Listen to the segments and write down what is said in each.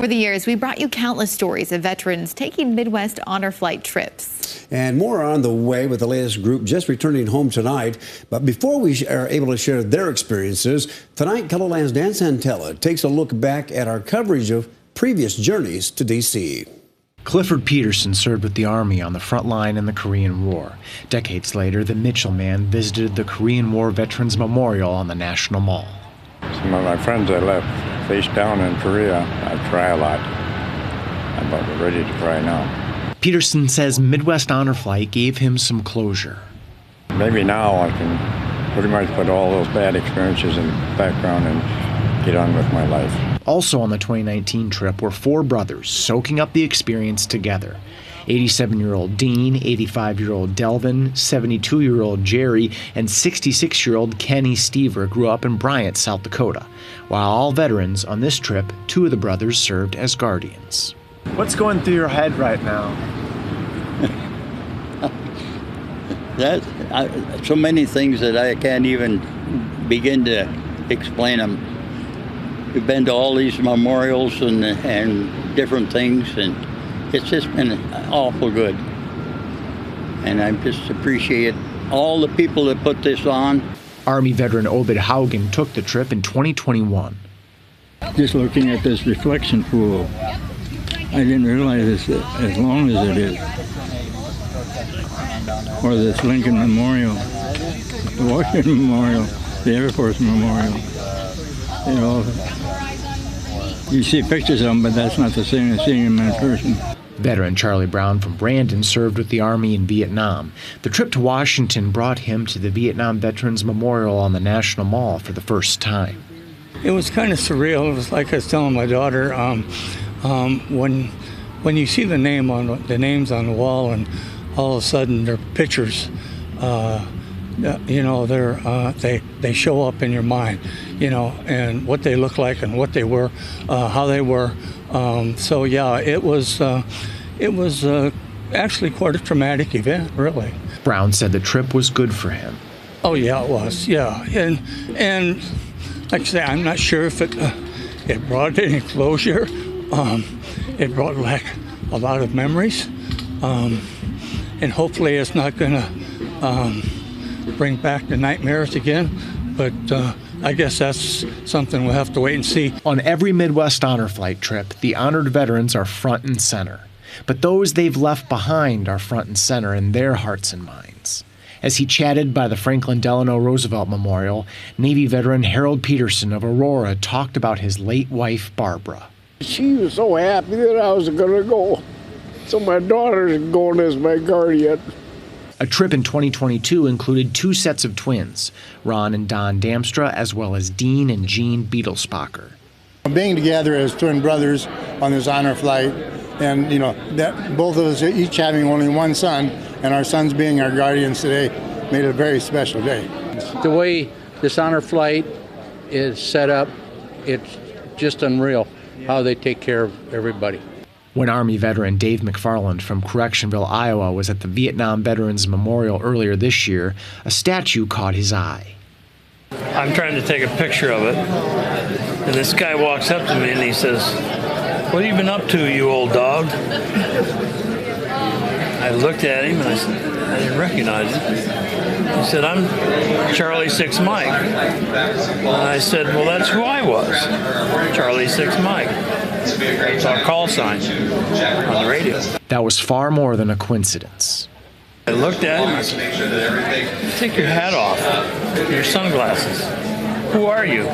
Over the years, we brought you countless stories of veterans taking Midwest Honor Flight trips. And more on the way with the latest group just returning home tonight. But before we are able to share their experiences, tonight KELOLAND's Dan Santella takes a look back at our coverage of previous journeys to D.C. Clifford Peterson served with the Army on the front line in the Korean War. Decades later, the Mitchell man visited the Korean War Veterans Memorial on the National Mall. Some of my friends I left face down in Korea. I cry a lot. I'm about ready to cry now. Peterson says Midwest Honor Flight gave him some closure. Maybe now I can pretty much put all those bad experiences in the background and get on with my life. Also on the 2019 trip were four brothers soaking up the experience together. 87-year-old Dean, 85-year-old Delvin, 72-year-old Jerry, and 66-year-old Kenny Stever grew up in Bryant, South Dakota. While all veterans on this trip, two of the brothers served as guardians. What's going through your head right now? So many things that I can't even begin to explain them. We've been to all these memorials and different things, and it's just been awful good. And I just appreciate all the people that put this on. Army veteran Obed Haugen took the trip in 2021. Just looking at this reflection pool, I didn't realize it's as long as it is. Or this Lincoln Memorial, the Washington Memorial, the Air Force Memorial. You know, you see pictures of them, but that's not the same as seeing them in person. Veteran Charlie Brown from Brandon served with the Army in Vietnam. The trip to Washington brought him to the Vietnam Veterans Memorial on the National Mall for the first time. It was kind of surreal. It was like I was telling my daughter, when you see the names on the wall, and all of a sudden they're pictures, you know, they show up in your mind, you know, and what they look like and what they were, how they were. So yeah, it was actually quite a traumatic event, really. Brown said the trip was good for him. Oh yeah, it was. Yeah, and like I say, I'm not sure if it brought any closure. It brought back a lot of memories, and hopefully it's not going to bring back the nightmares again. But I guess that's something we'll have to wait and see. On every Midwest Honor Flight trip, the honored veterans are front and center. But those they've left behind are front and center in their hearts and minds. As he chatted by the Franklin Delano Roosevelt Memorial, Navy veteran Harold Peterson of Aurora talked about his late wife, Barbara. She was so happy that I was going to go. So my daughter's going as my guardian. A trip in 2022 included two sets of twins, Ron and Don Damstra, as well as Dean and Jean Beetlespacher. Being together as twin brothers on this honor flight, and you know, that both of us each having only one son, and our sons being our guardians today, made it a very special day. The way this honor flight is set up, it's just unreal how they take care of everybody. When Army veteran Dave McFarland from Correctionville, Iowa was at the Vietnam Veterans Memorial earlier this year, a statue caught his eye. I'm trying to take a picture of it, and this guy walks up to me and he says, "What have you been up to, you old dog?" I looked at him and I said, I didn't recognize him. He said, "I'm Charlie 6 Mike." And I said, "Well, that's who I was, Charlie 6 Mike." It's our call sign on the radio. That was far more than a coincidence. I looked at him and I said, "Take your hat off, your sunglasses. Who are you?"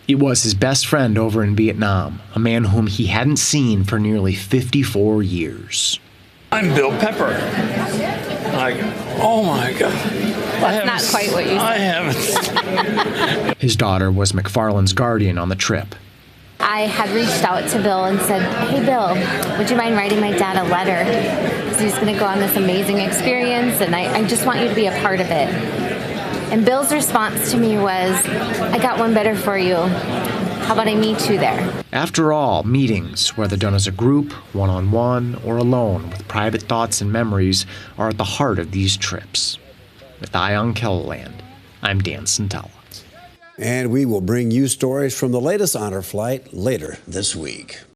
It was his best friend over in Vietnam, a man whom he hadn't seen for nearly 54 years. "I'm Bill Pepper." Like, oh my God. That's not quite what you said. I haven't. His daughter was McFarland's guardian on the trip. I had reached out to Bill and said, "Hey Bill, would you mind writing my dad a letter? Because he's going to go on this amazing experience and I just want you to be a part of it." And Bill's response to me was, "I got one better for you. How about I meet you there?" After all, meetings, whether done as a group, one-on-one, or alone with private thoughts and memories, are at the heart of these trips. With Eye on KELOLAND, I'm Dan Santella. And we will bring you stories from the latest honor flight later this week.